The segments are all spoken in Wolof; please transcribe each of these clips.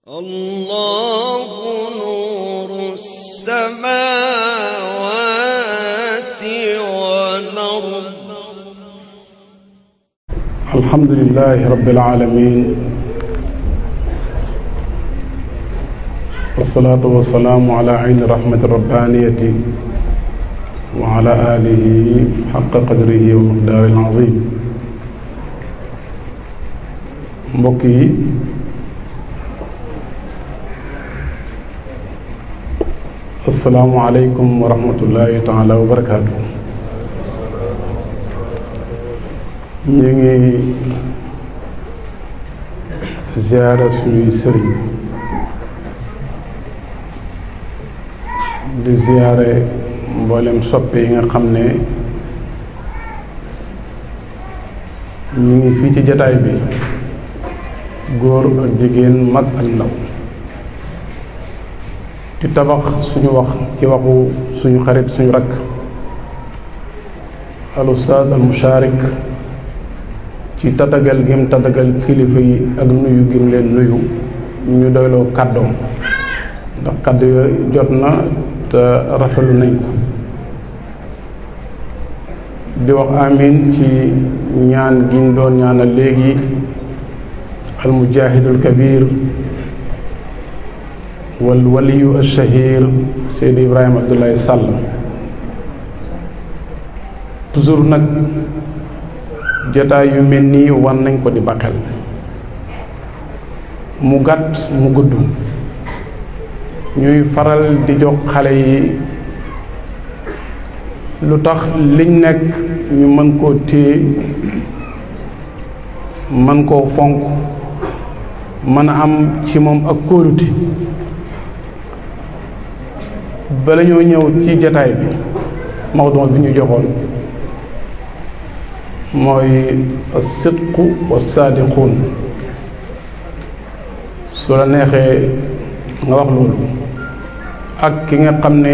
الله نور السماوات والأرض. الحمد لله رب العالمين، والصلاة والسلام على عين رحمة الربانية وعلى آله حق قدره ومقداره العظيم. mbokk yi assalaamu aleykum wa rahmatullahi taala wa barakaatu. ñu ngi ziyaara suñuy sëriñ di ziyaare mboolem soppe yi nga xam ne ñu ngi fii ci jataay bi, góor ak jigéen, mag ak ndaw, di tabax suñu wax ci waxu suñu xarit suñu rakk al ustaaz al mushaarik ci tatagal gim tatagal kilifa yi ak nuyu gim leen nuyu. ñu doyloo kàddoom ndax kàddu yooyu jot na te rafetlu nañ ko. di wax amin ci ñaan giñ doon ñaanal léegi al mujahidul kabir wal waliyu al shahir Seydi Ibrahima Abdoulaye Sall. toujours nag jotaay yu mel nii war nañ ko di baqel, mu gàtt mu gudd. ñuy faral di jox xale yi lu tax liñ nekk ñu mën koo téye, mën koo fonk, mën a am ci moom ak kóolute. bala ñoo ñëw ci jataay bi, mawdu bi ñu joxoon mooy as-sidqu was-saadiquun. su la neexee nga wax loolu ak ki nga xam ne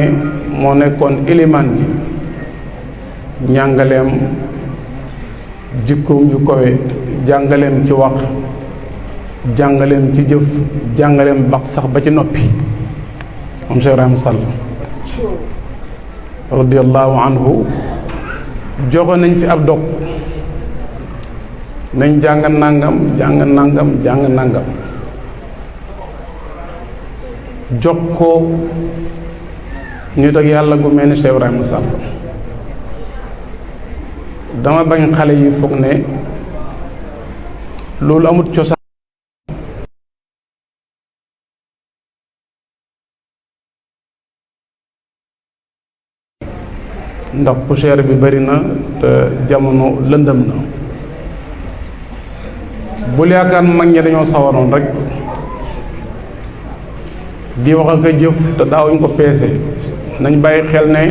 moo nekkoon ilimaan ji, njàngaleem, jikkoom yu kowe, jàngaleem ci wax, jàngaleem ci jëf, jàngaleem bax sax ba ci noppi, moom Cheikh Ibrahima Sall radiyallahu anhu. joxe nañ fi ab dog, nañ jàng nangam jàng nangam jàng nangam, jox ko nit ak yàlla gu mel ni Cheikh Ibrahima Sall. dama bañ xale yi foog ne loolu amut cosaan. ndax poussière bi bari na te jamono lëndëm na. bul yaakaar mag ñi dañoo sawaroon rek di wax ak a jëf te daawuñ ko peese. nañ bàyyi xel ne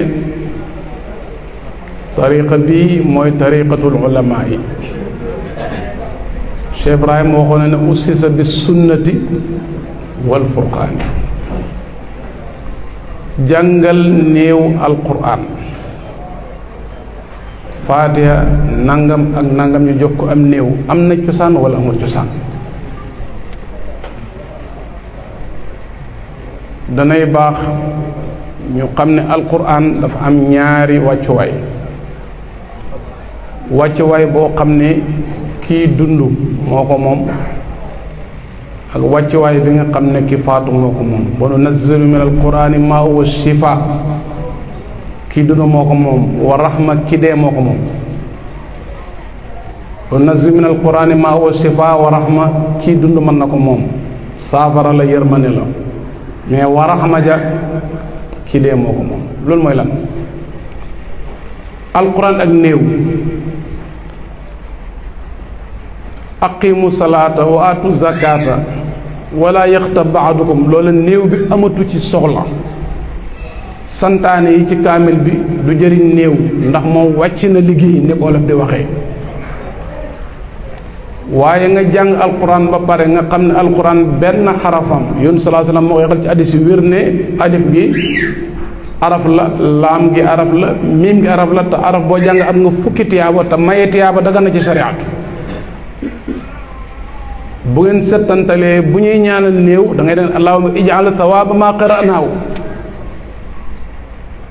tariqa bi mooy tariqatul ulamaa yi. Cheikh Ibrahima waxoon na ne ussisa bis sunnati wal furqaan. jàngal néew alquran, faatiha nangam ak nangam, ñu jox ko am néew. am na cosaan wala amul cosaan? danay baax ñu xam ne alquran dafa am ñaari wàccuwaay. wàccuwaay boo xam ne kii dund moo ko moom, ak wàccuwaay bi nga xam ne ki faatu moo ko moom. wa nunazzilu min alqurani ma huwa shifa, kii dund moo ko moom. wa rahma, ki dee moo ko moom. wa nunazzilu min alqurani ma huwa shifa wa rahma, kii dund mën na ko moom, saafara la, yërmande la. mais wa rahma ja ki dee moo ko moom. loolu mooy lan? alquran ak néew. aqimu salaata wa atu zakata wala yaxtab baadukum, loola néew bi amatu ci soxla. santaane yi ci kaamil bi du jëriñ néew, ndax moom wàcc na liggéey ni ko Wolof di waxee. waaye nga jàng alquran ba pare nga xam ne alquran benn xarafam, yoon salaa salaam moo koy xal ci hadiis yu wér ne alif gi araf la, laam gi araf la, miim gi araf la, te araf boo jàng am nga fukki tiyaaba, te maye tiyaaba daga na ci sariyaatu. bu ngeen settantalee bu ñuy ñaanal néew da ngay den allahumma ij'al thawaaba ma qara'naahu,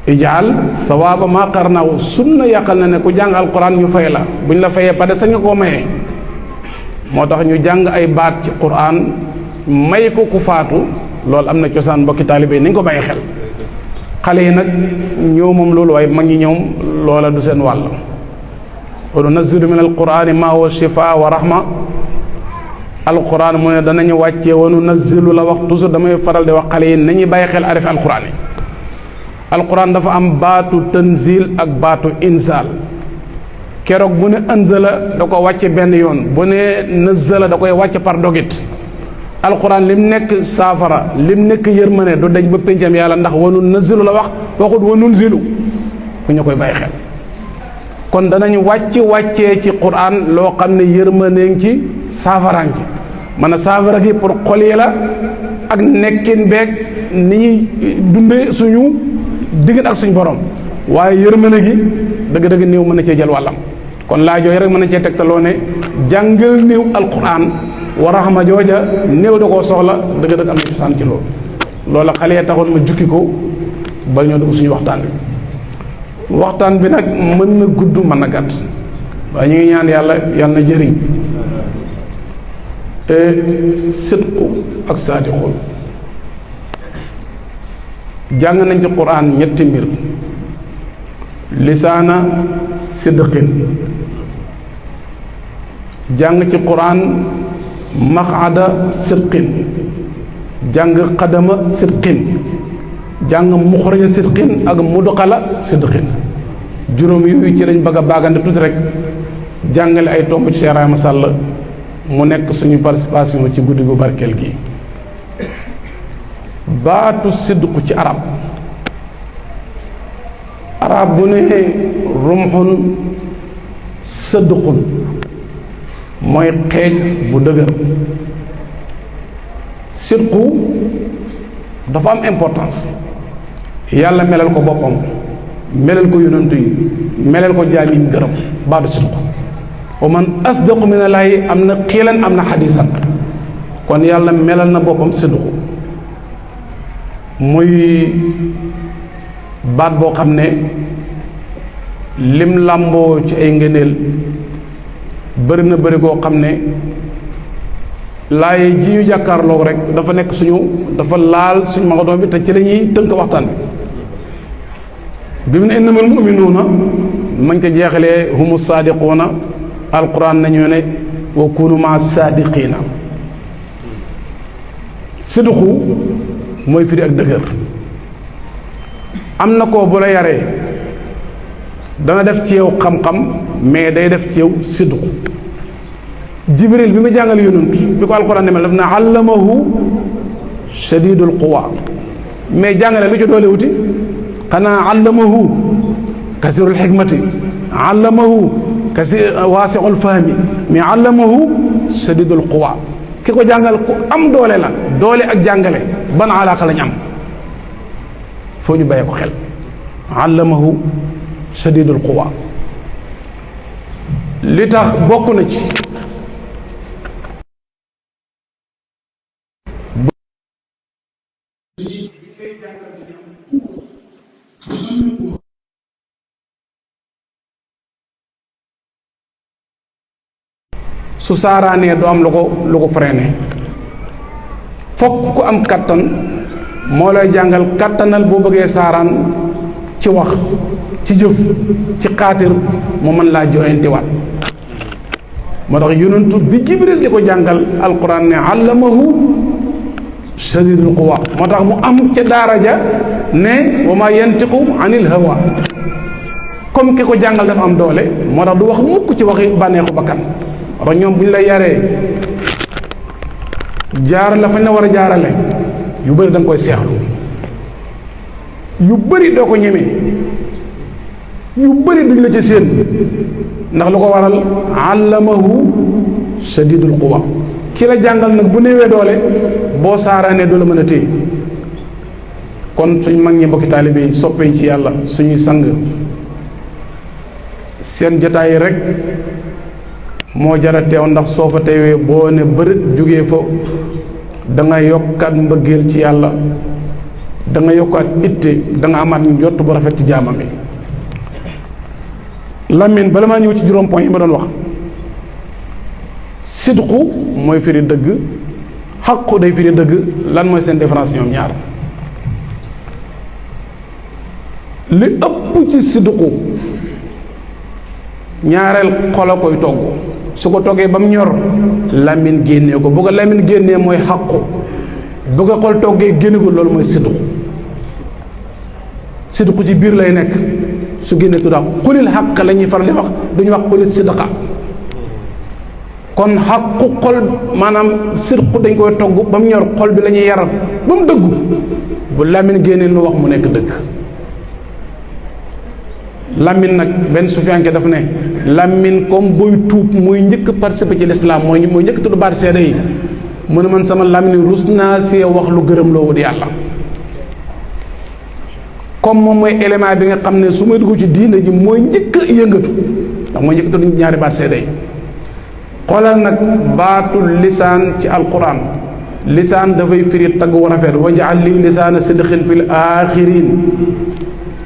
ij'al thawaaba ma qara'naahu. sunna yàqal na ne ku jàng alquran ñu fay la, buñ la fayee pare sañ nga koo mayee. moo tax ñu jàng ay baat ci quran may ko ku faatu, loolu am na cosaan. mbokki taalibe nañ ko bàyyi xel. xale yi nag ñoo moom loolu, waaye mag ñi ñoom loola du seen wàll. wa nunazzilu min alqurani ma huwa shifaa wa rahma. alquran mu ne danañu wàccee wa nunazzilu la wax toujours damay faral di wax xale yi nañuy bàyyi xel arifi alquran yi. alquran dafa am baatu tanzil ak baatu inzal. keroog bu ne anzala da ko wàcce benn yoon, bu ne nazzala da koy wàcce par dogit. alquran lim nekk saafara, lim nekk yërmane du dañ ba péncam yàlla, ndax wa nunazzilu la wax, waxut wa nunzilu. ku ñu koy bàyyi xel. kon danañu wàccee ci quran loo xam ne yërmanee ci saafaraan ci man a saafara gi pour xol yi la ak nekkin beeg ni ñuy dundee suñu diggante ak suñu borom, waaye yërmane gi dëgg-dëgg néew mën na cee jël wàllam. kon laajooyu rek mën na cee tegtaloo ne jàngal néew alquran wa rahma jooja néew da koo soxla, dëgg-dëgg am na cosaan ci loolu. loola xale ya taxoon ma jukki ko ba ñoo dugg suñu waxtaan bi nag mën na gudd mën na gàtt, waaye ñu ngi ñaan yàlla na jëriñ. sidqu ak saadiqul jàng nañ ci quran ñetti mbir: lisaana sidqin, jàng ci quran maqada sidqin, jàng qadama sidqin, jàng muxraja sidqin ak mudxala sidqin. juróom yooyu ci lañ bëgg a baagante tuuti rek jàngale ay tomb ci Cheikh Ibrahima Sall mu nekk suñu participation ci guddi gu barkeel gi. baatu sidqu ci arab bu ne rumxun sadqun mooy xeej bu dëgër. sidqu dafa am importance, yàlla melal ko boppam, melal ko yonantu yi, melal ko jaam yi gërëm. baatu sidqu wa man asdaqu min allaahi am na xiilan am na xadiisan. kon yàlla melal na boppam sidqu muy baat boo xam ne lim làmboo ci ay ngëneel bëri na bëri goo xam ne laaye ji ñu jàkkaarloo rek dafa nekk dafa laal suñu maxadoo bi te ci la ñuy tënk waxtaan bi mu ne innamal mu'minuuna mañ ko jeexalee humu saadiquuna. alquran nañu ne wa kunu ma saadiqiina. sidqu mooy firi ak dëgër. am na ko bu la yaree dana def ci yow xam-xam, mais day def ci yow sidqu. jibril bi mu jàngal yonent bi ko alquran demel daf na allamahu shadidul quwa, mais jàngale lu ci doole wuti xanaa allamahu kasirul xikmati, allamahu waasiul fahmi, mais allamahu shadidul quwa. ki ko jàngal ku am doole la. doole ak jàngale ban alaaka lañ am, foo ñu bàyyee ko xel. allamahu shadidul quwa. li tax bokk na ci su saaraanee du am lu ko freiné. fokk ku am kattan moo lay jàngal kattanal boo bëggee saaraan ci wax, ci jëf, ci xaatir mu mën laa joyantiwaat. moo tax yonentu bi Jibril di ko jàngal alquran ne allamahu shadidul quwa. moo tax mu am ca daara ja ne wa ma yantiqu anil hawa. comme ki ko jàngal dafa am doole, moo tax du wax mukk ci waxi bànneexu bakkan. wax ñoom bu ñu la yaree jaar la fañ la war a jaarale yu bëri da nga koy seexlu, yu bëri doo ko ñemee, yu bëri duñ la ci séen, ndax lu ko waral allamahu shadidul quwa. ki la jàngal nag bu néewee doole boo saaraanee doo la mën a téye. kon suñ mag ñi mbokki taalibe yi soppe ci yàlla suñuy sang seen jotaay rek moo jara teew ndax soo fa teewee boo ne bërët jógee fa da nga yokkaat mbëggeel ci yàlla, da nga yokkaat itte, da nga amaat njott bu rafet ci jaamam yi. Lamine bala maa ñëw ci juróom point yi ma doon wax, sidqu mooy firi dëgg, xaqu day firi dëgg. lan mooy seen différence ñoom ñaar? li ëpp ci sidqu ñaareel xol a koy togg, su ko toggee ba mu ñor Lamine génnee ko. bu ko Lamine génnee mooy xaqu, bu ko xol toggee génne ko loolu mooy sidqu. sidqu ci biir lay nekk, su génnee tuddaam xulil xaq la ñuy faral di wax, duñu wax xulil sidqa. kon xaqu xol maanaam sidqu dañ koy togg ba mu ñor, xol bi la ñuy yaral ba mu dëggu. bu Lamine génnee lu wax mu nekk dëgg. Lamine nag benn sufiyanke daf ne Lamine comme booy tuub mooy njëkk participer ci lislaam, mooy njëkk tudd baat seede yi. mu ne man sama Lamine rus naa see wax lu gërëm loo wut yàlla. comme moom mooy élément bi nga xam ne su may dugg ci diine ji mooy njëkk a yëngatu, ndax mooy njëkk tudd ñaari baat seede yi. xoolal nag baatul lisaan ci alquran. lisaan dafay firi tagg wu rafet, wajaal li lisaana sidqin fil aaxirin.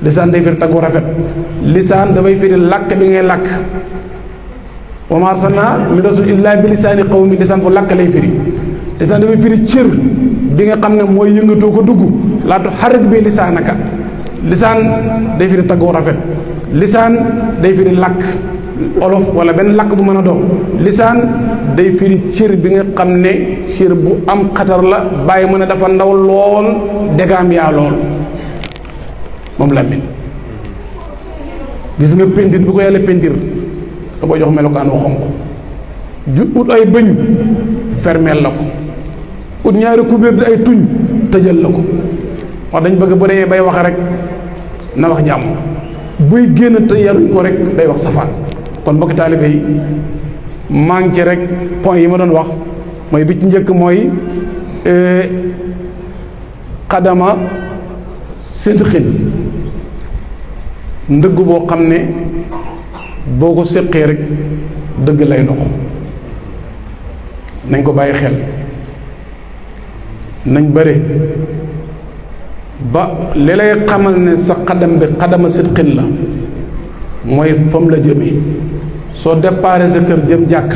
lisaan day firi tagg wu rafet. lisaan dafay firi làkk bi ngay làkk. wa maa arsalnaa min rasul illaa bi lisaani qawmi. lisaan fu làkk lay firi. lisaan dafay firi cër bi nga xam ne mooy yëngatoo ko dugg. laa tuharrik bi lisaanaka. lisaan day firi tagg wu rafet. lisaan day firi làkk olof wala benn làkk bu mën a doon. lisaan day firi cër bi nga xam ne cër bu am xatar la, bàyyi mu ne dafa ndaw lool, degaam yaa lool. moom Lamine gis nga pentir bu ko yàlla pentir da koy jox melokaan wu xonq. ut ay bëñ fermeel la ko, ut ñaari kubéer di ay tuñ tëjal la ko. wax dañ bëgg bu demee bay wax rek na wax jàmm, buy génn te yaruñ ko rek day wax safaan. kon mbokki taalibe yi manqué rek point yi ma doon wax mooy bi ci njëkk mooy xadama sidqin, ndëgg boo xam ne boo ko séqee rek dëgg lay dox. nañ ko bàyyi xel, nañ bëre ba li lay xamal ne sa xadam bi xadama sidqin la mooy fam la jëmee. soo déparé sa kër jëm jàkk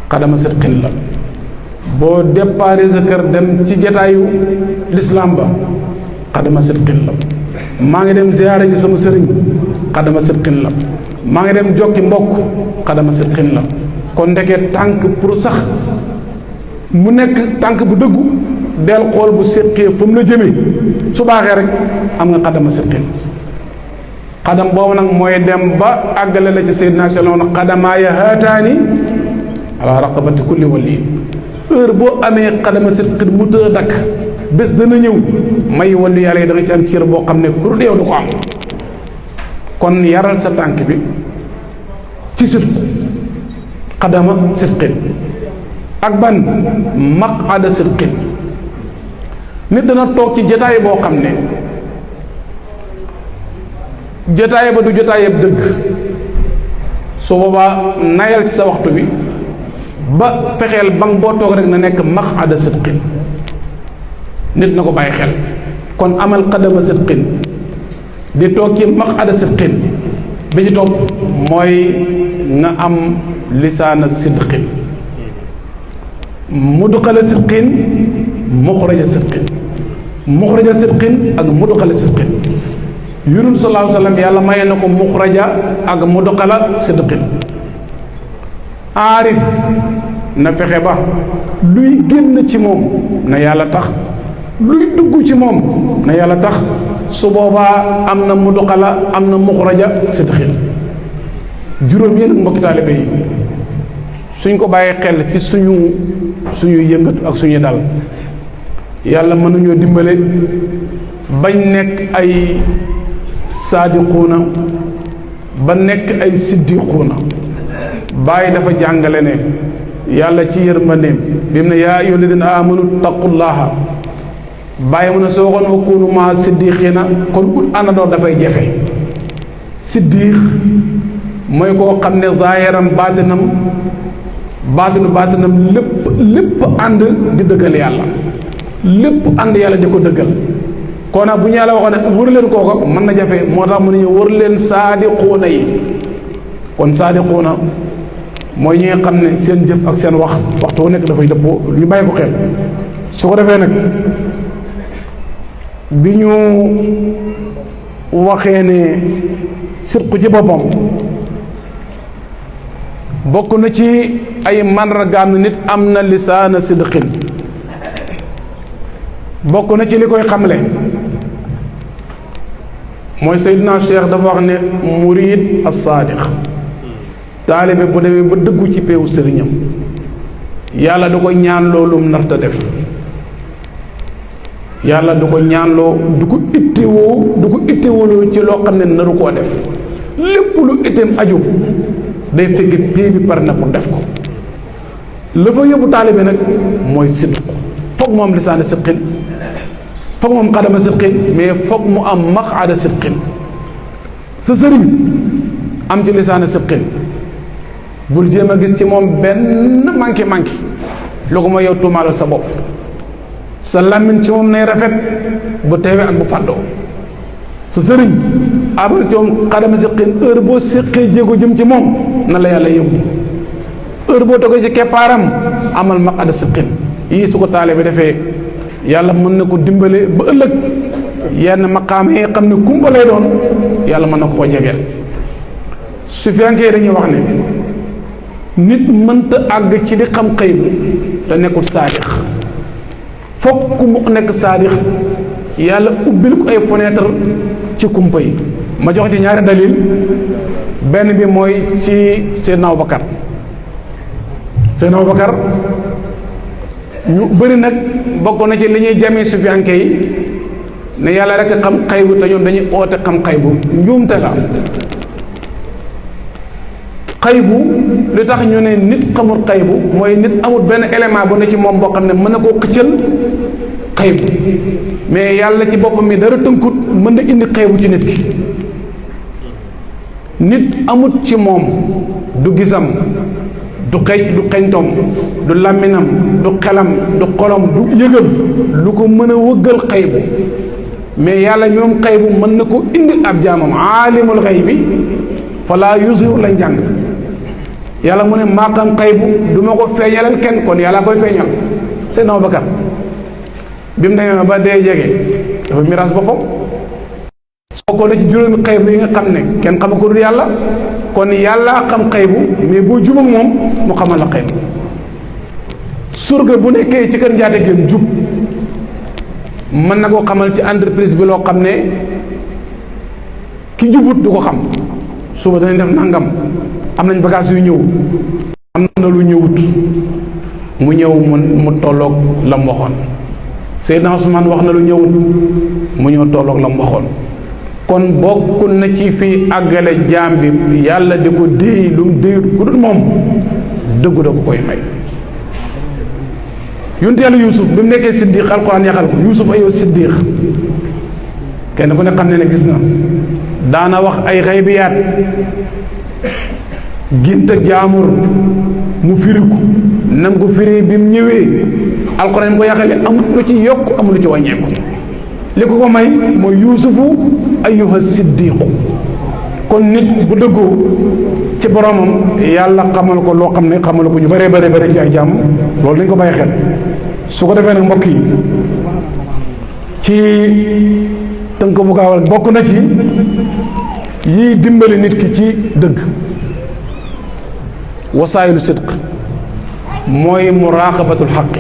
xadama sidqin la. boo déparé sa kër dem ci jataayu lislaam ba xadama sidqin la. maa ngi dem ziyaare ji sama sëriñ xadama sidqin la. maa ngi dem jokki mbokk xadama sidqin la. kon ndeke tànk pour sax mu nekk tànk bu dëggu del xool bu séqee fa mu la jëmee, su baaxee rek am nga xadama sidqin. xadam boobu nag mooy dem ba àggale la ci Seydina Sallallahu xadamaaya haataani ala raqabati kulli wali. heure boo amee xadama sidqin mu tëdd dakk, bés dana ñëw may wali yàlla yi da nga ci am cër boo xam ne pour yow du ko am. kon yaral sa tànk bi ci sidqu xadama sidqin. ak ban maqada sidqin. nit dana toog ci jotaay boo xam ne jotaay ba du jotaay yëpp dëgg, su boobaa nayal ci sa waxtu bi ba fexeel bang boo toog rek na nekk maqada sidqin. nit na ko bàyyi xel. kon amal xadama sidqin di toog ci maqada sidqin. bi ci topp mooy nga am lisaana sidqin, mudxala sidqin, muxraja sidqin. muxraja sidqin ak mudxala sidqin. Yonent sallallahu alayhi wa sallam yàlla maye na ko muxraja ak mudxala sidqin. aarif na fexe ba luy génn ci moom na yàlla tax, luy dugg ci moom na yàlla tax. su boobaa am na mudxala am na muxraja sidqin. juróom yi nag mbokki taalibe yi suñ ko bàyyee xel ci suñu yëngatu ak suñu dal, yàlla mën nañoo dimbale bañ nekk ay saadiquuna ba nekk ay siddiquuna. bàyyi dafa jàngale ne yàlla ci yërmandeem bi mu ne yaa ayyuha alladina amanu taqullaha, bàyyi mu ne soo waxoon wa kunu maa siddiqiina kon ut àndandoor dafay jafe. siddiq mooy koo xam ne zaahiram baatinam lépp ànd di dëggal yàlla, lépp ànd yàlla di ko dëggal. kon nag bu ñu yàlla waxoon ne wër leen kooko mën na jafe, moo tax mu ne ñu wër leen saadiquuna yi. kon saadiquuna mooy ñi nga xam ne seen jëf ak seen waxtu wu nekk dafay dëppoo, ñu bàyyi ko xel. su ko defee nag bi ñu waxee ne sidqu ci boppam bokk na ci ay màndargaam ne nit am na lisaana sidqin, bokk na ci li koy xamle mooy Seydina Cheikh dafa wax ne murid as-saadiq, taalibe bu demee ba dëggu ci peewu sëriñam yàlla du ko ñaan loolum narta def, yàlla du ko ñaanloo, du ko ittewoo ci loo xam ne naru koo def. lépp lu itteem aju day fekk pay bi pare na pour def ko. la fa yóbbu taalibe nag mooy sidq, foog mu am lisaana sidqin, foog mu am xadama sidqin, mais foog mu am maqaada sidqin. sa sëriñ am ci lisaana sidqin, bul jéem a gis ci moom benn manqué lu ko mooy yow tuumaalal sa bopp. sa làmmiñ ci moom nay rafet bu teewee ak bu fàddoo. sa sëriñ abal ci moom xadama sidqin, heure boo séqee jéego jëm ci moom na la yàlla yóbbu. heure boo toogee ci keppaaram amal maqaada sidqin. yii su ko taale bi defee yàlla mën na ko dimbale ba ëllëg yenn maqaam yi xam ne kumpa lay doon yàlla mën na ko jegeel. su fekkee dañuy wax ne nit mënta àgg ci di xam xëy bu te nekkul saadix, fokk mu nekk saadix yàlla ubbil ko ay fenêtre ci kumpa yi. ma jox ci ñaari dalil. benn bi mooy ci Seydina Abubakar. Seydina Abubakar ñu bëri nag bokk na ci li ñuy jamee sufiyanke yi ne yàlla rek xam xaybu te ñoom dañuy oote xam xaybu. njuumte la. xaybu li tax ñu ne nit xamul xaybu mooy nit amul benn élément bu ne ci moom boo xam ne mën na koo xëccal xaybu, mais yàlla ci boppam mi dara tënkut mën na indi xaybu ci nit ki. nit amut ci moom du gisam, du xeñtoom, du làmminam, du xelam, du xolom, du yëgal lu ko mën a wëggal xaybu, mais yàlla ñoom xaybu mën na ko indil ab jaamam. aalimul xaybi falaa yuzhiru lañ jàng. yàlla mu ne maa xam xaybu du ma ko feeñalal kenn, kon yàlla koy feeñal. Seydina Abubakar bi mu demee ba dee jege dafa miraas boppam. soo ko na ci juróomi xaybu yi nga xam ne kenn xama ko dul yàlla, kon yàlla xam xaybu mais boo jub ak moom mu xamal la xaybu. surga bu nekkee ci kër njaate gém jub mën na koo xamal ci entreprise bi loo xam ne ki jubut du ko xam. suba danañ def nangam, am nañ bagage yu ñëw, am na lu ñëwut, mu ñëw mu tolloog la mu waxoon. Seydina Usmaan wax na lu ñëwut, mu ñëw tolloog la mu waxoon. kon bokk na ci fii àggale jaam bi yàlla di ko déey lu mu déyut ku dul moom dëggu da ko koy may. yonent yàlla Yuusuf bi mu nekkee siddiq alquran yaxal ko Yuusuf ayoo siddiq, kenn ku ne xam ne gis na daana wax ay xaybiyaat gént jaamur mu firiku nam ko firi bi mu ñëwee alquran ko yaxale amul lu ci yokk amul lu ci wàññeeku. li ko may mooy yuusufu ayyuha siddiqu. kon nit bu dëggoo ci boromam yàlla xamal ko loo xam ne xamal ko ñu bëree bëri ci ay jàmm. loolu dañ ko bàyyi xel. su ko defee nag mbokk yi ci tënk bu gaawal bokk na ci yiy dimbali nit ki ci dëgg wasaayilu sidq mooy muraqabatul xaqi.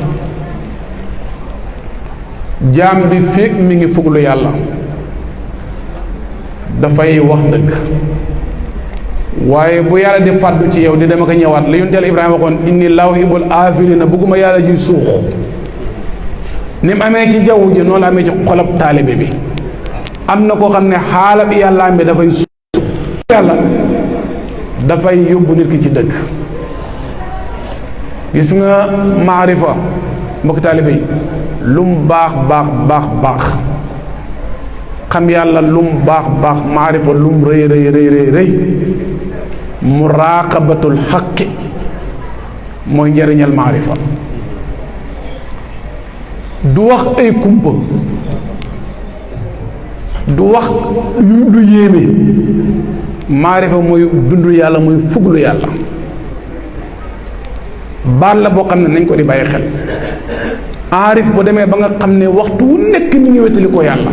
jaam bi fekk mi ngi fuglu yàlla dafay wax dëgg, waaye bu yàlla di fàddu ci yow di dem ak a ñëwaat la yonent Ibrahima waxoon inni laa uhibbul aafiliina bëgguma yàlla ji suux. ni mu amee ci jaww ji noonu la amee ci xolab taalibe bi. am na koo xam ne xaalab yàlla bi dafay suux yàlla dafay yóbbu nit ki ci dëgg. gis nga maarifa mbokk taalibe yi lum baax xam yàlla lum baax maarifa lum rëy muraqabatul xaqi mooy njëriñal maarifa. du wax ay kumpa, du wax lu yéeme. maarifa mooy dund yàlla, mooy fuglu yàlla. baat la boo xam ne nañ ko di bàyyi xel. aarif bu demee ba nga xam ne waxtu wu nekk mi ngi wétali ko yàlla,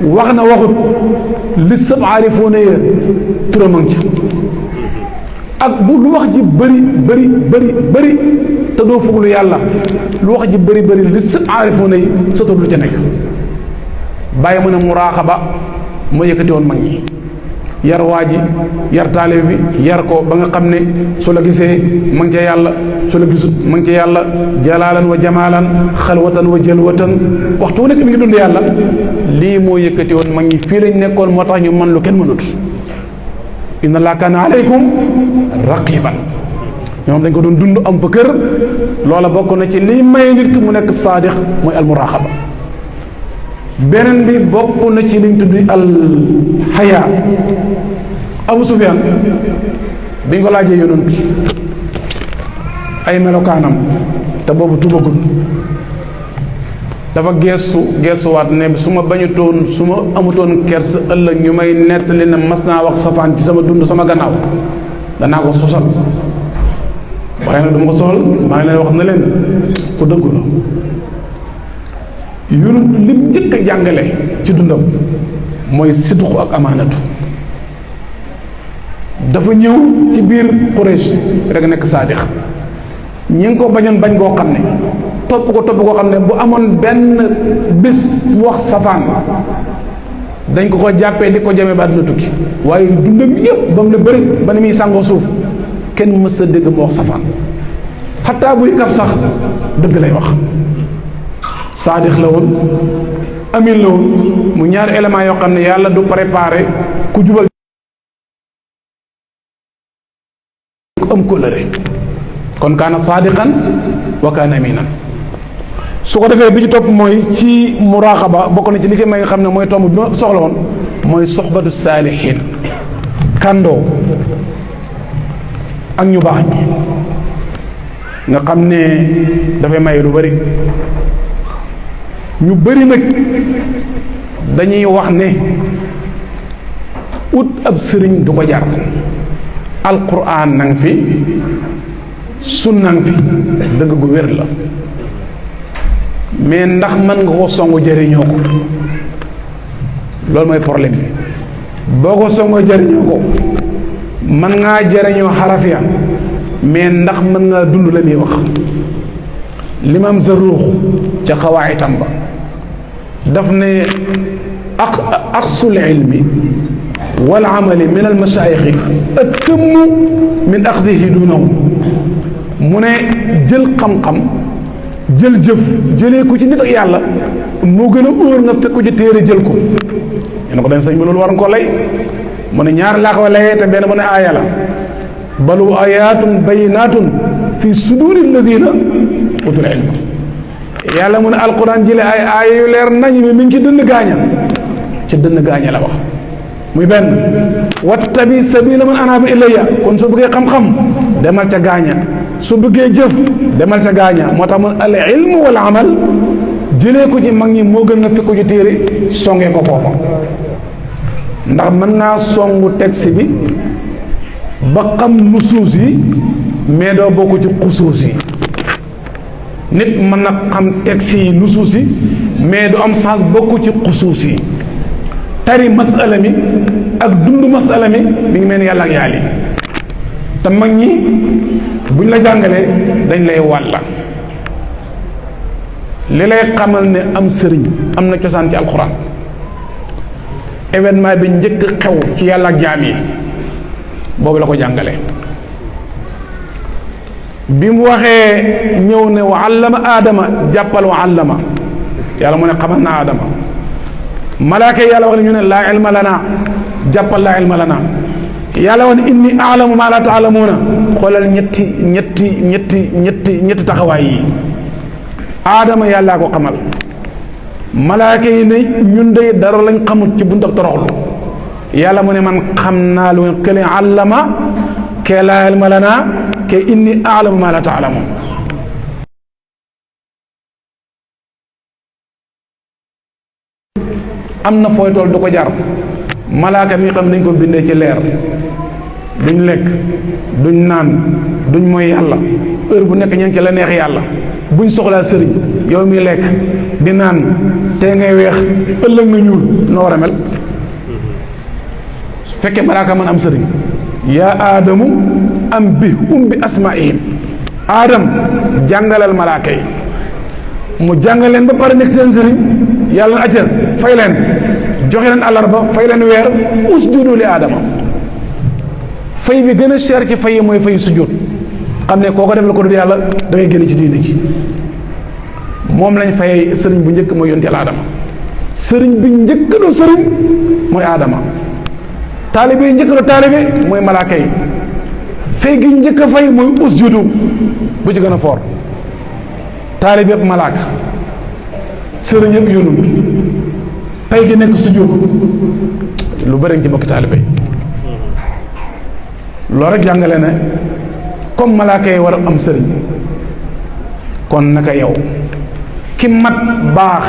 wax na waxut li sab aarifoona ya turam a ngi ca. ak bu lu wax ji bëri te doo fuglu yàlla, lu wax ji bëri li sab aarifoona yi sa tur lu ca nekk. bàyyi mu ne muraaxaba moo yëkkati woon mag ñi, yar waa ji, yar taalibe bi, yar ko ba nga xam ne su la gisee ma ngi ca yàlla, su la gisut ma ngi ca yàlla, jalaalan wa jamaalan, xalwatan wa jalwatan, waxtu wu nekk mi ngi dund yàlla. lii moo yëkkati woon mag ñi, fii lañ nekkoon, moo tax ñu man lu kenn mënut. inna laa kaana aleykum raqiban. ñoom dañ ko doon dund, am fa kër. loola bokk na ci liy may nit ki mu nekk saadiq mooy almuraqaba. beneen bi bokk na ci liñ tudd al xayaa. Abu Sufyaan biñ ko laajee yonent ay melokaanam te boobu tubagul, dafa geesuwaat ne su ma bañutoon, su ma amutoon kers ëllëg ñu may nettali ne mas naa wax safaan ci sama dund sama gannaaw, danaa ko sosal. waaye nag duma ko soxal, maa ngi leen wax na leen ku dëggu la. yonent lim njëkk a jàngale ci dundam mooy sidqu ak amaanatu. dafa ñëw ci biir Quraysh rek nekk saadix. ñi ngi ko bañoon bañ koo xam ne topp koo xam ne bu amoon benn bés wax safaan dañ ko jàppee di ko jamee ba àdduna tukki. waaye dundam yëpp ba mu ne bëri ba ni muy sàngoo suuf kenn mës a dégg mu wax safaan. xataa buy kaf sax dëgg lay wax. saadix la woon, amin la woon, mu ñaari éléments yoo xam ne yàlla du préparé ku jubal ku am kóllëre. kon kaana saadiqan wa kaana aminan. su ko defee bi ci topp mooy ci muraqaba bokk na ci li ko may nga xam ne mooy tomb bi ma soxla woon mooy soxbatu saalihin, kandoo ak ñu baax ñi nga xam ne dafay may lu bari. ñu bari nag dañuy wax ne ut ab sëriñ du ko jar. alquran nang fi, sunnang fi, dëgg gu wér la, mais ndax mën nga ko songu jëriñoo ko? loolu mooy problème bi. boo ko songoo jëriñoo ko mën ngaa jëriñoo xaraf ya, mais ndax mën ngaa dund la muy wax. limam Zaruux ca xawaayitam ba daf ne aqsul ilmi wal amali min al masaayixi atammu min axdihi dunahu. mu ne jël xam-xam, jël jëf jëlee ko ci nit ak yàlla moo gën a óor nga fekk ko ci téere jël ko. ñu ne ko dañ sëñ bi loolu war nga ko lay. mu ne ñaar laa ko layee te benn mu ne aaya la. balu ayaatun bayinaatun fi suduri alladina utul ilm. yàlla mu ne alquran jële ay aaya yu leer nañ mi ngi ci dënn gaaña, ci dënn gaaña la wax. muy benn wattabi sabila man anaaba ilayya. kon soo bëggee xam-xam demal ca gaaña, su bëggee jëf demal ca gaaña. moo tax mu al ilmu wal amal jëlee ko ci mag ñi moo gën nga fekk ko ci téere songee ko foofa. ndax mën naa songu texte bi ba xam nusuus yi mais doo bokk ci xusuus yi. nit mën na xam texte yi nusuus yi mais du am sens bokk ci xusuus yi. tari masala mi ak dund masala mi ngi mel ni yàlla ak yàlla. te mag ñi buñ la jàngalee dañ lay wàlla. li lay xamal ne am sëriñ am na cosaan ci alxuraan. événement bi njëkk xew ci yàlla ak jaam yi boobu la ko jàngale. bi mu waxee ñëw ne wa allama aadama jàppal wa allama, yàlla mu ne xamal na aadama. malaaka yi yàlla wax ne ñu ne laa ilma lana, jàppal laa ilma lana. yàlla wax ne inni aalamu maa laa taalamuuna. xoolal ñetti taxawaay yi. aadama yàllaa ko xamal. malaaka yi ne ñun de dara lañ xamut ci buntu ak toroxlu. yàlla mu ne man xam naa lu ngeen kële allama ke laa ilma lanaa ke inni aalamu ma la taalamun am na fooy tool du ko jar malaaka mi xam dañ ko bindee ci leer duñ lekk duñ naan duñ mooy yàlla heure bu nekk ñeen ci la neex yàlla buñ soxlaa sëriñ yow mi lekk di naan tey ngay weex ëllëg nga ñuul noo war a mel fekkee malaaka mën am sëriñ yaa aadamu am bi asmaihim aadam jàngalal malaaka yi mu jàngal leen ba pare nekk seen sëriñ yàlla na accal fay leen joxe leen àllarba fay leen weer usjudu li aadama fay bi gën a cher ci fay yi mooy fay sujjóot xam ne koo ko defal ko dul yàlla da ngay génn ci diine ji moom lañ fay sëriñ bu njëkk mooy yonteel aadama sëriñ bi njëkk do sëriñ mooy aadama taalibe yi njëkk do taalibe mooy malaaka yi fay gi njëkk a fay mooy usjudu bu ci gën a foor taalibe yëpp malaaka sëriñ yëpp yonut pay gi nekk sujjóot lu bëri ci bokki taalibe yi loolu rek jàngale ne comme malaaka yi war a am sëriñ kon naka yow ki mat baax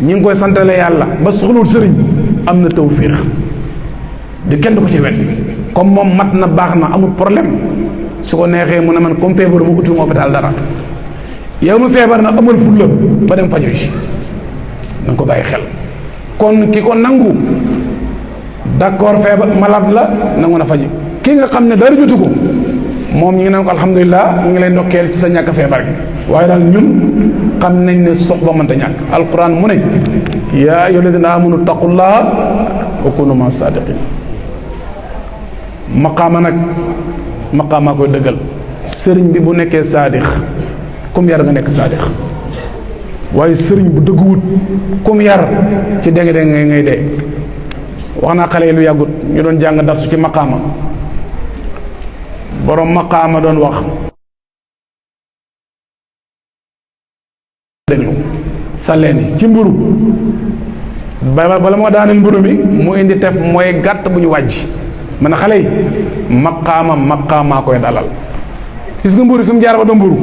ñi ngi koy santale yàlla ba soxlul sëriñ am na tawfiix di kenn du ko ci wet comme moom mat na baax na amul problème su ko neexee mu ne man comme feebar mu utuma hôpital dara yow mu feebar na amul fulla ba dem faju ci na nga ko bàyyi xel kon ki ko nangu d'accord feebar malade la nangu na faju ki nga xam ne dara jotu ko moom ñi ngi naan ko alhamdulilah ñu ngi lay ndokkeel ci sa ñàkk feebar gi waaye daal ñun xam nañ ne soxla mënta ñàkk alquran mu ne yaa ayyuha alladina amanu taqullaha wa kunu ma sadiqin maqaama nag maqaamaa koy dëggal sëriñ bi bu nekkee saadix kum yar nga nekk saadix waaye sëriñ bu dëgguwut kum yar ci dégg ngay dee wax naa xale yi lu yàggut ñu doon jàng darsu ci maqaama borom maqaama doon wax déglu sàlleen ci mburu bala moo daaneel mburu mi mu indi tef mooy gàtt bu ñu wàjj man xale yi maqaamaa koy dalal gis nga mburu fi mu jaar ba doon mburu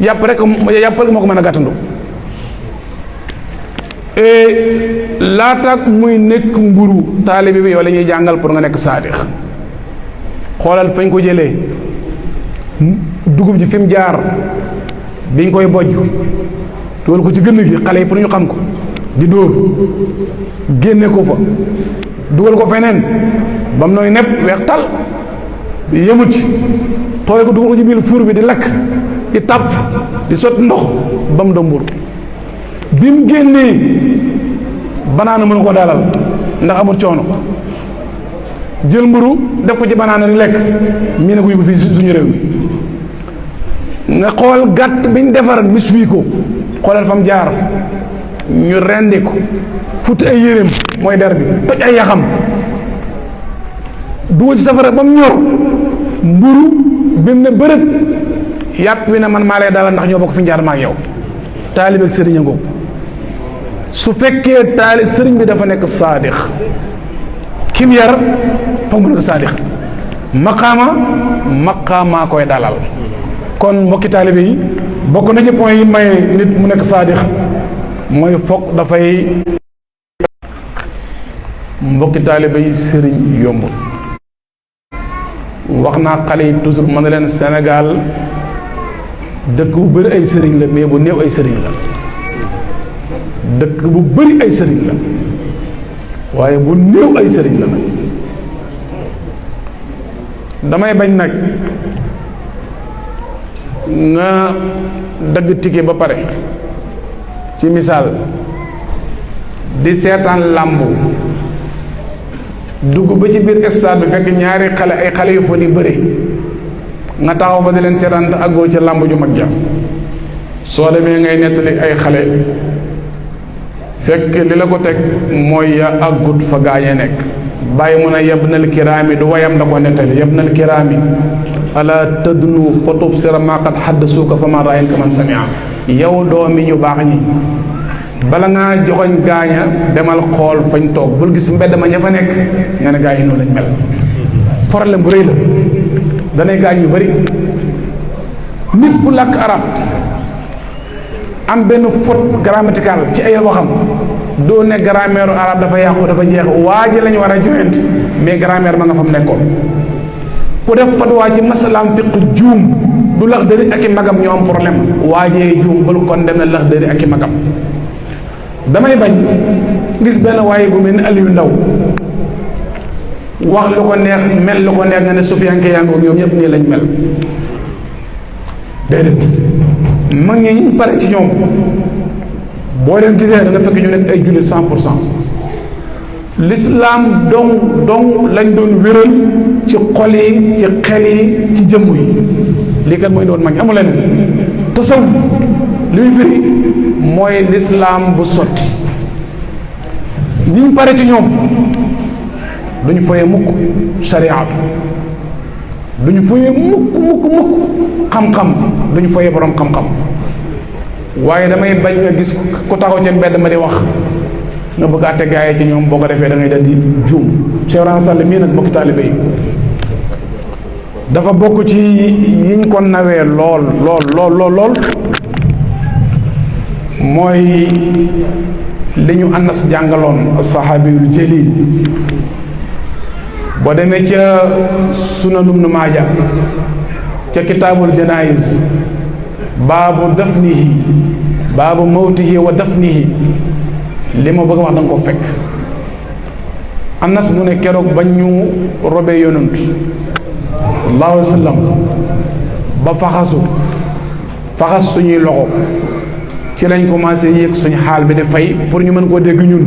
yàpp rek moo ko mën a gàttandu laataak muy nekk mburu taalibe bi yow la ñuy jàngal pour nga nekk saadix xoolal fañ ko jëlee dugub ji fi mu jaar biñ koy bojj dugal ko ci gënn gi xale yi pour ñu xam ko di dóor génne ko fa dugal ko feneen ba mu nooy nepp weex tal yëmut ci tooy ko dugal ko ci biir fuur bi di lakk di tàpp di sotti ndox ba mu doon mburu bi mu génnee banaana mënu ko dalal ndax amul coono jël mburu def ko ci banaana di lekk mii ne ko yóbbu fii suñu réew mi nga xool gàtt biñ defar mis wii ko xoolal fam jaar ñu rendi ko futti ay yéreem mooy der bi toj ay yaxam dugal ci safara ba mu ñor mburu bi mu ne bërët yàpp wi na man maa lay dalal ndax ñoo bokk fi njaar ma ak yow taalibe ak sëriñ ngoo su fekkee sëriñ bi dafa nekk saadix kim yar foog mu nekk saadix maqaamaa koy dalal kon mbokki taalibe yi bokk na ci point yi may nit mu nekk saadix mooy foog dafay mbokki taalibe yi sëriñ yombul wax naa xale yi toujours mën na leen Sénégal dëkk bu bëri ay sëriñ la mais bu néew ay sëriñ la dëkk bu bëri ay sëriñ la waaye bu néew ay sëriñ la nag damay bañ nag nga dagg ticket ba pare ci misaal di seetaan làmbu dugg ba ci biir stade bi fekk ñaari xale ay xale yu fa di bëri nga taxaw ba di leen seetaan te àggoo ci làmb ju mag ja soo demee ngay nettali ay xale fekk li la ko teg mooy ya àggut fa gaañee nekk bàyyi mun a yabnal kiraami du wayam da ko nettali yabnal kiraami ala tadnu fatub sira ma qad haddasuka fa ma ra'ayka man samia yow doomi ñu baax ñi bala ngaa joxoñ gaaña demal xool fañ toog bul gis mbedd ma ña fa nekk nga ne gaañ yi noonu lañ mel. problème bu rëy la danay gaañ yu bari. nit bu làkk arab am benn faute grammaticale ci ay waxam doo ne grammaire arab dafa yàqu dafa jeex waa ji lañu war a joxent mais grammaire ma nga fa mu nekkoon. ku def fatwa ci masalaam fiq juum du Laxdari ak i magam ñoo am problème waajee juum bul kon dem na Laxdari ak i magam. damay bañ gis benn waaye bu mel ni Aliou Ndaw wax lu ko neex mel lu ko neex nga ne sufiyanke yaa ngi ñoom ñëpp nii lañ mel déedéet mag ñi ñu pare ci ñoom boo leen gisee da nga fekk ñu nekk ay jullit 100%. l'islam dong lañ doon wéral ci xol yi ci xel yi ci jëmm yi lii kat mooy doon mag ñi amu leen tasawuf li muy firi mooy l'islam bu sotti. ñi ñu pare ci ñoom duñu foye mukk sharia bi duñu foye mukk xam-xam duñu foye borom xam-xam. waaye damay bañ nga gis ku taxaw ci mbedd ma di wax nga bëgg àtte gaay ci ñoom boo ko defee da ngay dal di juum. Cheikh Ran Sall mii nag mbokki taalibe yi dafa bokk ci yiñ ko nawee lool mooy li ñu Anas jàngaloon as-sahaabiyul jaliil boo demee ca Sunan Ibn Maaja ca kitaabul janaa'iz baabu dafnihi baabu mawtihi wa dafnihi li ma bëgg a wax danga ko fekk. Anas mu ne keroog bañ ñu robee yonent sallallahu alayhi wa sallam ba faxas suñuy loxo ci lañ commencé yéeg suñu xaal bi di fay pour ñu mën koo dégg ñun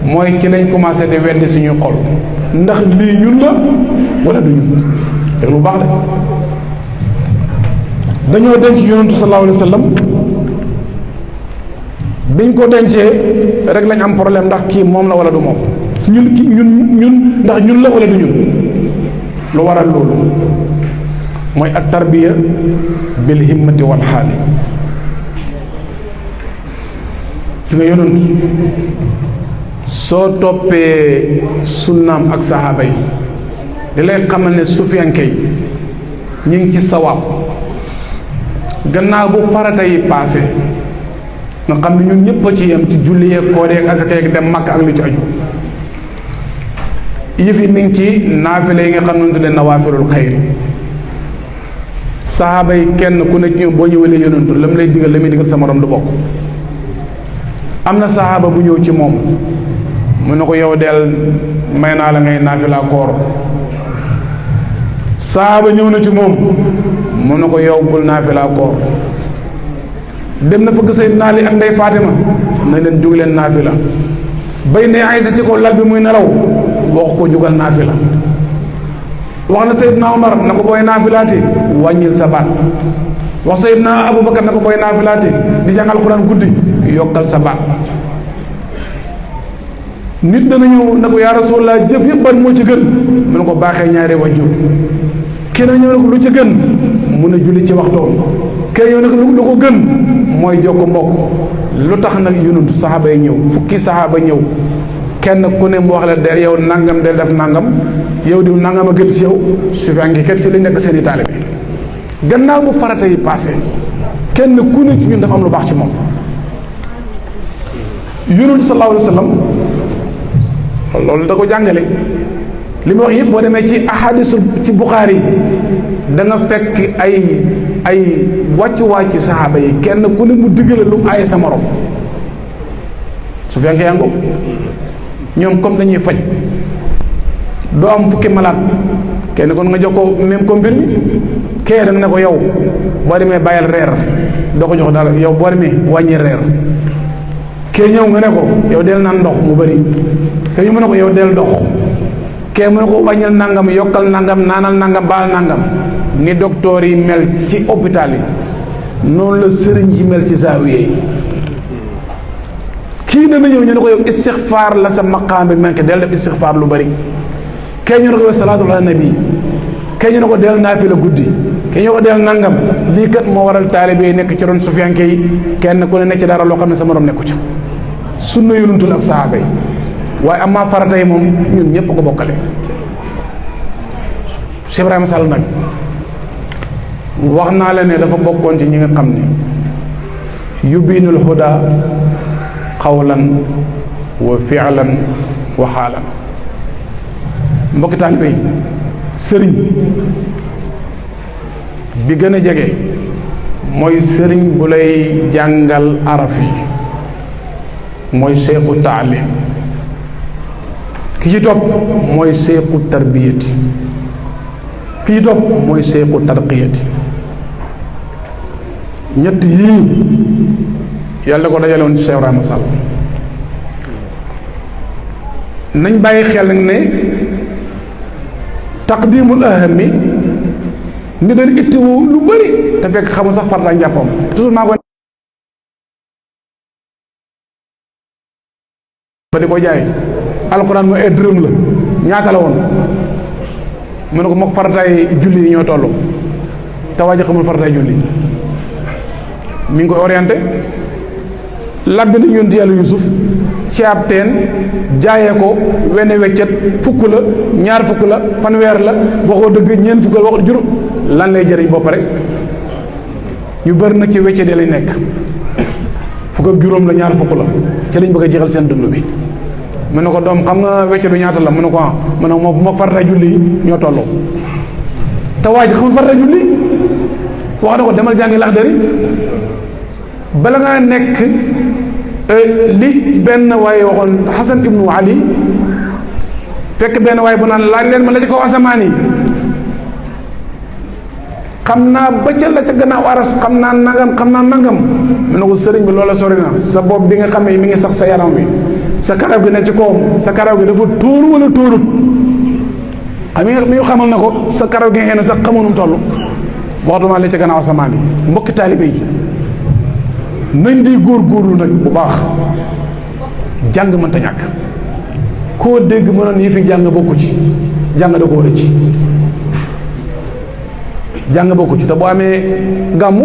mooy ci lañ commencé di weddi suñuy xol ndax lii ñun la wala du ñun dégg lu baax de dañoo denc yonentu sallallahu alayhi wa sallam biñ ko dencee rek lañ am problème ndax kii moom la wala du moom ñun ndax ñun la wala du ñun. lu waral loolu mooy at tarbiya bil himmati wal xaali. si nga yonent soo toppee sunnaam ak saxaaba yi di lay xamal ne sufiyanke yi ñu ngi ci sawaab gannaaw bu farata yi paase nga xam ne ñun ñëpp a ci yem ci julli yeeg koor yeeg asaka yeeg dem Makka ak lu ci aju yëf yi mi ngi ci naafile yi nga xam ne tuddee nawaafilul xayri. saxaaba yi kenn ku ne ci ñoom boo ñëwalee yonentu la mu lay digal la muy digal sa morom du bokk. am na saxaaba bu ñëw ci moom mu ne ko yow del may naa la ngay naafila koor. saxaaba ñëw na ci moom mu ne ko yow bul naafila koor. dem na fëgg Seydina Ali ak Ndey Fatima na leen jóg leen naafila. bay ne Aysa ci ko lal bi muy nelaw wax ko jugal naafila. wax na Seydina Omar na ko booy naafilaati wàññil sa baat. wax Seydina Abubakar na ko booy naafilaati di jàng alxuraan guddi yokkal sa baat. nit dana ñëw na ko yaa Rasulallah jëf yëpp ban moo ci gën mu ne ko baaxee ñaari wajur. kenn ñëw na ko lu ci gën mun a julli ci waxtoom. kenn ñëw na ko lu ko gën mooy jokk mbokk. lu tax nag yonent saxaaba yi ñëw fukki saxaaba ñëw kenn ku ne mu wax la der yow nangam del def nangam yow diw nangam a gën ci yow su fi angi kat fi lañ nekk seen i taalibe gannaaw bu farata yi passé kenn ku ne ci ñun dafa am lu baax ci moom. yonent sallallahu alayhi wa sallam loolu da ko jàngale li ma wax yëpp boo demee ci ahadisu ci Buxaari yi da nga fekk ay wàcc saxaaba yi kenn ku ne mu diggale lu ay sa morom su fekkee yaa ngoog ñoom comme dañuy faj doo am fukki malaat kenn kon nga jox ko même ko mbir mi kee da nga ne ko yow boo demee bàyyil reer doo ko jox dara yow boo demee wàññi reer kee ñëw nga ne ko yow del naan ndox mu bëri kee ñu mu ne ko yow del dox kee mu ne ko wàññil nangam yokkal nangam naanal nangam baal nangam. ni docteur yi mel ci hôpital yi noonu la sëriñ yi mel ci zaawiya yi. kii dana ñëw ñu ne ko yow istixfaar la sa maqaam bi manqué del def istixfaar lu bari kee ñu ne ko yow salaatu ala nabi kee ñu ne ko del naafila guddi ki ñoo ko del nangam lii kat moo waral taalibe yi nekk ci ron sufiyanke yi kenn ku ne nekk ci dara loo xam ne sa morom nekku ci sunna yonentul ak sahaaba yi waaye amaa farata yi moom ñun ñëpp ko bokkale. Cheikh Ibrahima Sall nag wax naa la ne dafa bokkoon ci ñi nga xam ne yubiinul huda qawlan wa fi'lan wa xaalan. mbokki taalibe yi sëriñ bi gën a jege mooy sëriñ bu lay jàngal araf yi mooy seexu taalim ki ci topp mooy seexu tarbiyati ki ci topp mooy seexu tarqiyati. ñett yii yàlla ko dajale woon ci Cheikh Ibrahima Sall. nañ bàyyi xel nag ne taqdimul ahami ni doon ittiwu lu bëri te fekk xamul sax farata njàppam toujours maa ko ba di ko jaay alxuraan mooy ay dërëm la ñaata la woon mu ne ko mook farataay julli yi ñoo toll te waa ji xamul farataay julli mi ngi koy orienté labbi na yonent yàlla Yusuf ci ab teen jaayee ko wenn weccet fukk la ñaar fukk la fanweer la waxoo dëgg ñeent fukk la waxoo juróom lan lay jëriñ bopp rek ñu bëri nag ci weccet yi lay nekk fukk ak juróom la ñaar fukk la ci lañ bëgg a jeexal seen dund bi. mu ne ko doom xam nga weccetu ñaata la mu ne ko ah mu ne moo farata julli ñoo tolloo te waa ji xamul farata julli wax na ko demal jàngi Laxdari bala ngaa nekk li benn waaye waxoon Xasan ibnu Ali fekk benn waaye bu naan laaj leen ma la ci kaw asamaan yi xam naa ba ca la ca gannaaw aras xam naa nangam mu ne ko sëriñ bi loola sori na sa bopp bi nga xamee mi ngi sax sa yaram wi sa karaw gi ne ci kawam sa karaw gi dafa tóor wala tóorut xam nga mi xamal na ko sa karaw gi xëy na sax xamunum toll waxtuma la ca gannaaw asamaan yi. mbokki taalibe yi nañ di góorgóorlu nag bu baax jàng mënta ñàkk koo dégg mënoon yi fi jàng bokku ci jàng da ko war a ci jàng bokku ci te boo amee gàmmu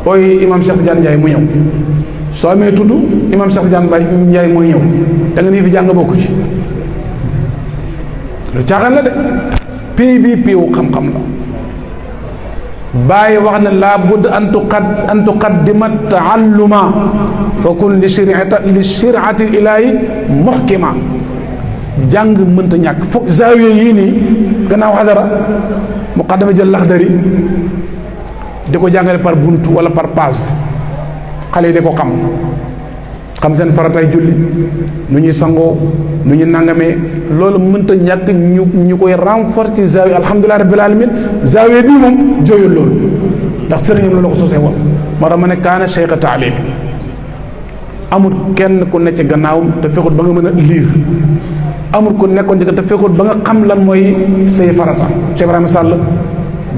ooy imam Cheikh Tidiane Ndiaye mu ñëw soo amee tudd imam Cheikh Tidiane Ndiaye mooy ñëw da nga nii fi jàng bokku ci lu caaxaan la de pay bi payu xam-xam la bàyyi wax ne laa budd an tuqaddima taalluma fa kun li shirati ilaahi muhkima jàng mënta ñàkk foog zaawiya yii nii gannaaw xadara muqaddama jël Laxdari di ko jàngale par bunt wala par page xale yi di ko xam seen faratay julli nu ñuy sangoo nu ñuy nangamee loolu mënta ñàkk ñu koy renforcer ci zaawiya alhamdulilah rabbil alamin zaawiya bii moom jooyul loolu ndax sëriñam loolu la ko sosee woon moo tax ma ne kaana cheikh taalim amul kenn ku nekk ci gannaawam te fexut ba nga mën a liir amul ku nekkoon ci te fexut ba nga xam lan mooy say farata. Cheikh Ibrahima Sall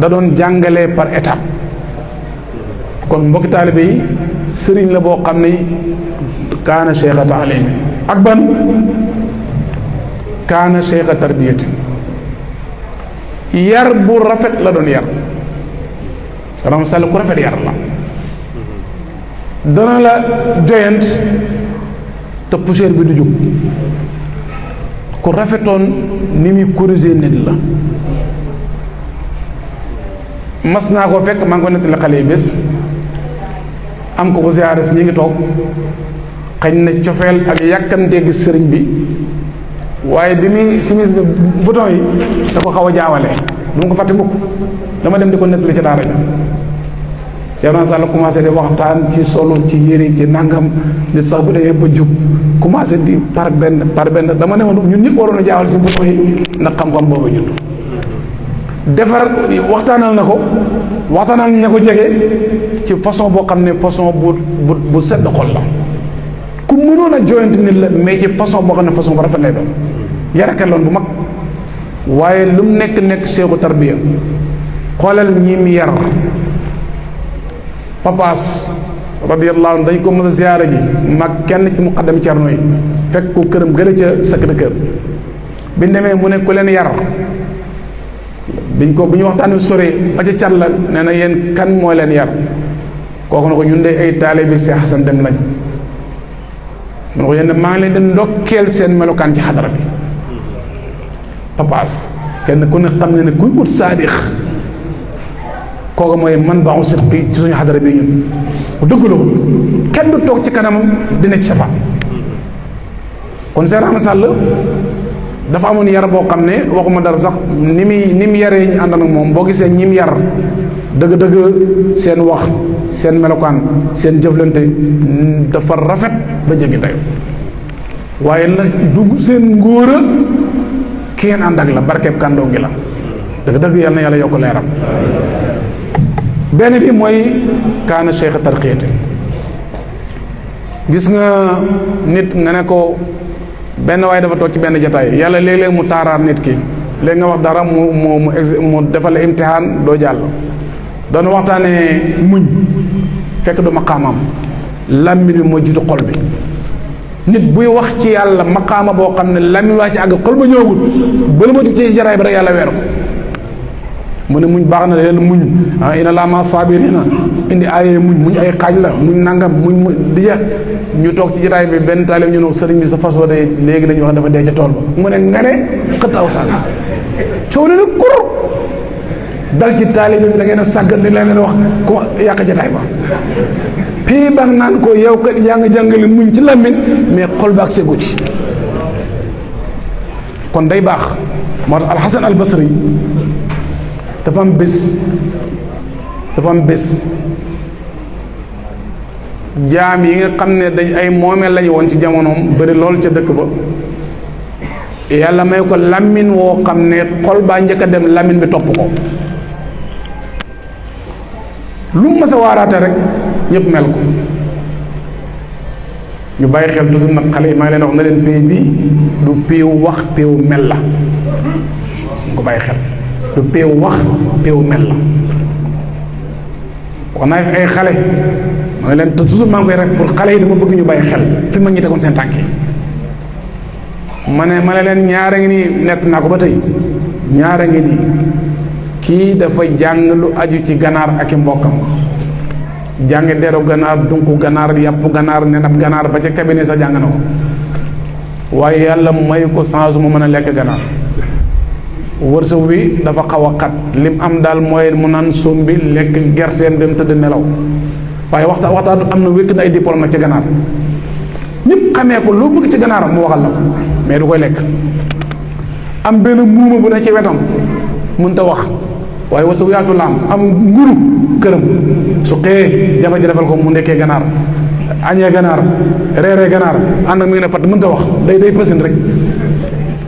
da doon jàngalee par étape kon mbokki taalibe yi sëriñ la boo xam ne kaana cheikh taalim ak ban kaana cheikh tarbiyati yar bu rafet la doon yar. Ibrahima Sall ku rafet yar la dana la joyant te poussière bi du jóg ku rafetoon ni muy corriger nit la. mas naa ko fekk maa ngi ko nettali xale yi bés am ko ziyaare si ñi ngi toog xañ na cofeel ak yàkkamtee gis sëriñ bi waaye bi muy simis bi bouton yi da ko xaw a jaawale du ma ko fàtte mukk dama dem di ko nettali ci daara ja Cheikh Ibrahima Sall commencé di waxtaan ci solo ci yére ci nangam nit sax bu demee ba jub commencé di par benn dama ne woon ñun ñëpp waroon a jaawal si bouton yi ndax xam-xam boobu judd defar waxtaanal na ko waxtaanal ña ko jege ci façon boo xam ne façon bu sedd xol la ku mënoon a joyante nit la mais ci façon boo xam ne façon bu rafet lay doon yarakeloon bu mag waaye lu mu nekk seexu tarbiya xoolal ñi mi yar papaas radiyallahu anhu dañ ko mën a ziyaara ji mag kenn ci muqaddam cerno yi fekk ko këram gële ca Sacré-Cœur bi demee mu ne ku leen yar biñ ko bu ñu waxtaanee sore ba ca cat la nee na yéen kan moo leen yar kooku na ko ñun de ay taalibe bi Cheikh Hassan Deme lañ mu ne ko yéen maa ngi leen di ndokkeel seen melokaan ci xadara bi papaas kenn ku ne xam ne kuy ut saadix kooku mooy man baaxu sidqi ci suñu xadara bi ñun bu dëggaloo kenn du toog ci kanamam dina ci safa kon Cheikh Rahma Sall dafa amoon yar boo xam ne waxuma dara sax ni mu yaree ñu ànd ak moom boo gisee ñim yar dëgg-dëgg seen wax seen melokaan seen jëflante dafa rafet ba jéggi dayo waaye la dugg seen ngóora ki ngeen ànd ak la barkeeb kàndoo ngi la dëgg-dëgg yàlla na yàlla yokk leeram benn bi mooy kaana cheikh tarqiyate gis nga nit nga ne ko benn waaye dafa toog ci benn jataay yàlla léeg-léeg mu taaraar nit ki léegi nga wax dara mu defal la imtihaan doo jàll doon waxtaanee muñ fekk du maqaamam làmmiñ bi moo jiitu xol bi nit buy wax ci yàlla maqaama boo xam ne làmmiñ waa ci àgg xol ba ñëwagul bala ma ci jaraay bi rek yàlla weer ko mu ne muñ baax na leen muñ ina laa ma saabirina indi aaye muñ ay xaaj la muñ nangam muñ di ja ñu toog ci jaraay bi benn taalib ñu ne sëriñ bi sa fas wa de léegi dañuy wax dafa dee ca tool ba mu ne nga ne xët aw sànn coow ne nag kur dal ci taalib bi da ngeen a sàggan ni leen wax ko yàq jataay ba pii bang naan ko yow kat yaa nga jàngale muñ ci làmmiñ mais xol ba ak segu ci kon day baax moo tax alxasan al basri dafa am bés jaam yi nga xam ne dañ ay moomeel lañu woon ci jamonoom bëri lool ca dëkk ba yàlla may ko làmmiñ woo xam ne xol baa njëkk a dem làmmiñ bi topp ko lu mu mës a waaraate rek ñëpp mel ko ñu bàyyi xel toujours nag xale yi maa ngi leen wax na leen pays bi du péew wax péew mel la ñu ko bàyyi xel du péew wax péew mel la wax naa fi ay xale maa ngi leen te toujours maa ngi koy rek pour xale yi dama bëgg ñu bàyyi xel fi ma ñi tegoon seen tànk yi ma ne leen ñaara ngi nii nett naa ko ba tey ñaara ngi nii kii dafa jàng lu aju ci ganaar ak i mbokkam jàng deru ganaar dunku ganaar yàpp ganaar nenab ganaar ba ca cabinet sax jàng na ko waaye yàlla may ko chance mu mën a lekk ganaar wërsëg wi dafa xaw a xat lim am daal mooy mu naan suum bi lekk gerteen dem tëdd nelaw waaye waxtaan am na wékk na ay diplôme nag ci ganaar ñëpp xamee ko loo bëgg ci ganaar mu waxal la ko mais du koy lekk am benn muuma bu ne ci wetam mënta wax waaye wërsëg yaatu la am nguru këram su xëyee jafe ji defal ko mu nekkee ganaar añee ganaar reeree ganaar ànd ak mi ngi ne pat mënta wax day pësin rek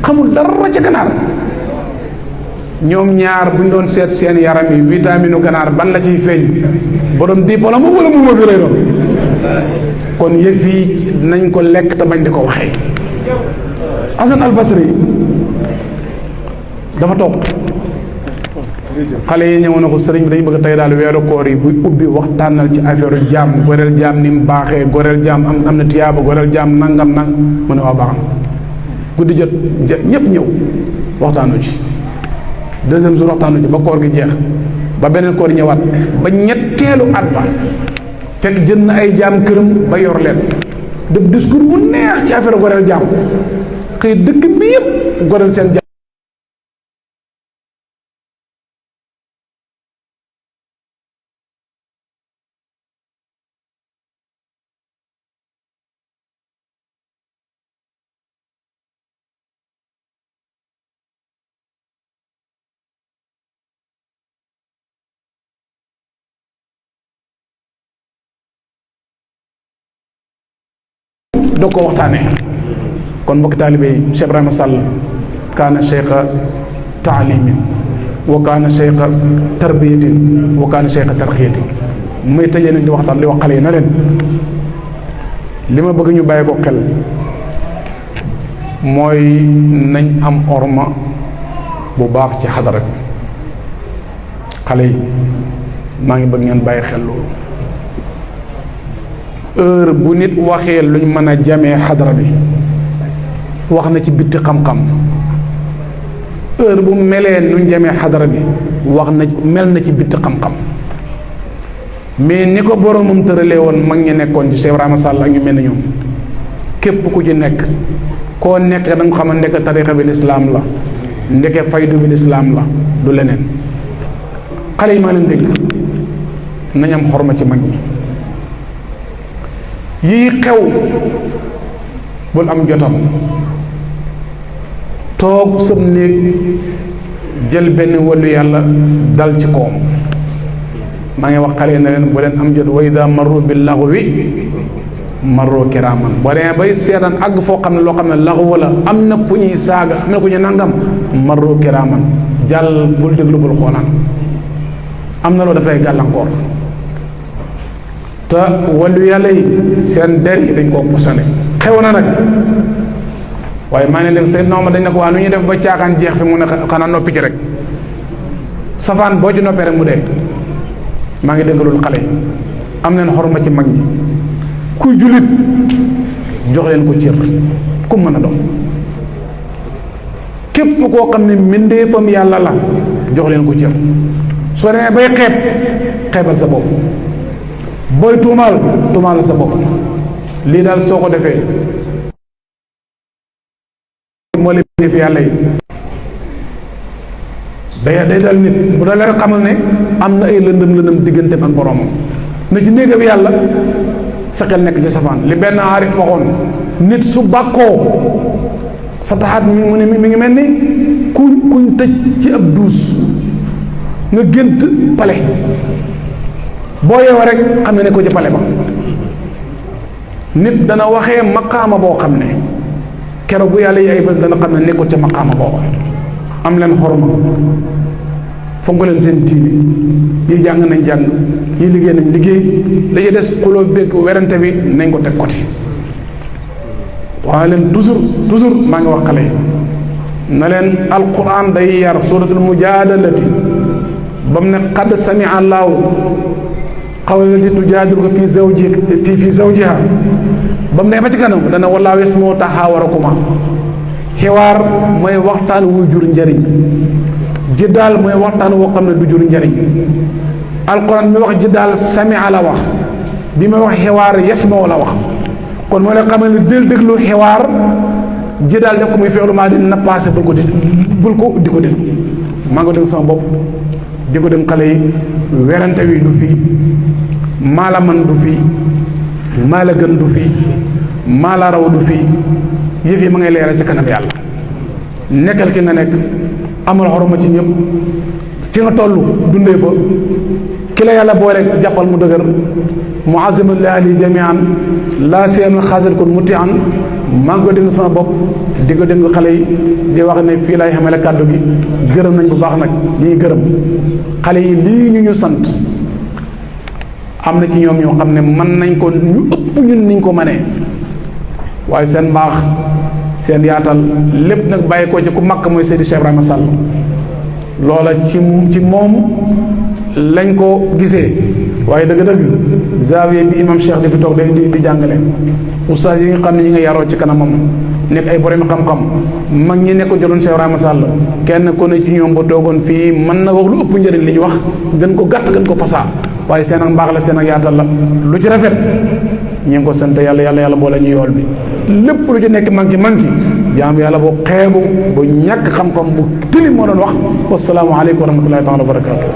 xamul dara ci ganaar ñoom ñaar bu ñu doon seet seen yaram yi vitamine ganaar ban la ciy feeñ borom diplôme wala muuma bi lay doon kon yëf yi nañ ko lekk te bañ di ko waxee Hasan al Basri dafa toog xale yi ñëwoon na ko sëriñ bi dañu bëgg tey daal weeru koor yi buy ubbi waxtaanal ci affaire jaam goreel jaam ni mu baaxee goreel jaam am na tiyaaba goreel jaam nangam mu ne waa baax guddi jot ñëpp ñëw waxtaanu ci deuxième jour waxtaanu ci ba koor gi jeex ba beneen koor ñëwaat ba ñetteelu at ba fekk jënd na ay jaam këram ba yor leen def discours bu neex ci affaire goreel jaam xëy dëkk bi yëpp goreel seen jaam doo ko waxtaanee kon mbokki taalibe yi Cheikh Ibrahima Sall kaana cheikha taalimin wa kaana cheikha tarbiyatin wa kaana cheikha tarxiyatin muy tëjee nañ di waxtaan li wax xale yi na leen li ma bëgg ñu bàyyi ko xel mooy nañ am orma bu baax ci xadara bi xale yi maa ngi bëgg ngeen bàyyi xel loolu heure bu nit waxee luñ mën a jamee xadara bi wax na ci bitti xam-xam heure bu melee nu njamee xadara bi wax na mel na ci bitti xam-xam mais ni ko boromam tëralee woon mag ñi nekkoon ci Cheikh Ibrahima Sall ak ñu mel ni ñoom képp ku ci nekk koo nekk da nga xam ne ndeke tariqa bi lislaam la ndeke faydu bi lislaam la du leneen xale yi maa leen dégg nañ am xorma ci mag ñi yii xew bul am jotam toog sëb néeg jël benn wàllu yàlla dal ci koom maa ngi wax xale yi ne leen bu leen am jot wa ida marru bil laghwi marru kiraaman boo demee bay seetaan àgg foo xam ne loo xam ne laxu wala am na ku ñuy saaga am na ku ñuy nangam marru kiraaman jàll bul déglu bul xoolaan am na loo dafay gàllankoor te wàllu yàlla yi seen der yi dañ koo posane xew na nag waaye maa ngi leen seen nooma dañ ne ko waa nu ñuy def ba caaxaan jeex fi mu ne xanaa noppi ci rek safaan boo ci noppee rek mu dee maa ngi déggalul xale yi am leen xorma ci mag ñi kuy jullit jox leen ko cër ku mën a doon képp koo xam ne mbindeefam yàlla la jox leen ko cër soo demee bay xeebal sa bopp booy tuumaal sa bopp lii daal soo ko defee moo leen def yàlla yi day dal nit bu dalee rek xamal ne am na ay lëndëm digganteem ak boroomam na ci néegam yàlla sa xel nekk ci safaan li benn aarif waxoon nit su bàkkoo sa taxaat mi ngi mel ni kuñ tëj ci ab duus nga gént pale boo yeewoo rek xam ne ko ci pale ba nit dana waxee maqaama boo xam ne keroog bu yàlla yi ay bët dana xam ne nekkul ca maqaama booba am leen xorma fonk leen seen diine yi jàng nañ jàng yi liggéey nañ liggéey la ci des xuloo béeg werante bi nañ ko teg côté waaye leen toujours maa ngi wax xale yi na leen alquran day yar suratul mujadalati ba mu ne qad sami allahu qawla lati tujaadiluka fi zawjiha ba mu ne ba ci kanam dana wallaahu yasma'u tahaawurakuma xiwaar mooy waxtaan wuy jur njëriñ jiddaal mooy waxtaan woo xam ne du jur njëriñ alquran mi wax jiddaal samia la wax bi ma wax xiwaar yasma'u la wax kon moo la xamal ne del déglu xiwaar jiddaal def ko muy feelu maa di na passé bul ko di ko déglu maa ngi dégg sama bopp di ko dem xale yi werante wi du fii maa la man du fii maa la gën du fii maa la raw du fii yëf yi ma ngay leeral ci kanam yàlla nekkal ki nga nekk amal xoroma ci ñëpp fi nga toll dundee fa ki la yàlla boole jàppal mu dëgër mu aziman li ahli jamian laa siyama xaasal kon muti an maa ngi ko dégg sama bopp di ko dégg xale yi di wax ne fii lay xamale kàddu gi gërëm nañ bu baax nag ñi ngi gërëm xale yi lii ñu sant am na ci ñoom ñoo xam ne mën nañ ko ñu ëpp ñun niñ ko mënee waaye seen mbaax seen yaatal lépp nag bàyyi ko ci ku makk mooy Seydi Cheikh Ibrahima Sall loola ci moom lañ ko gisee waaye dëgg-dëgg zaawiya bi imam Cheikh di fi toog di jàngale oustaz yi nga xam ne ñi nga yaroo ci kanamam nekk ay borom xam-xam mag ñi nekk jotoon Cheikh Ibrahima Sall kenn ku ne ci ñoom ba toogoon fii mën na wax lu ëpp njëriñ li ñu wax gën ko gàtt gën ko fasaa waaye seen ak mbaax la seen ak yaatal la lu ci rafet ñi ngi ko sant yàlla boole ñu yool bi lépp lu ci nekk manki jaam yàlla bu xeebu bu ñàkk xam-xam bu tilim moo doon wax wasalaamu aleykum wa rahmatullahi taala wa barakatuh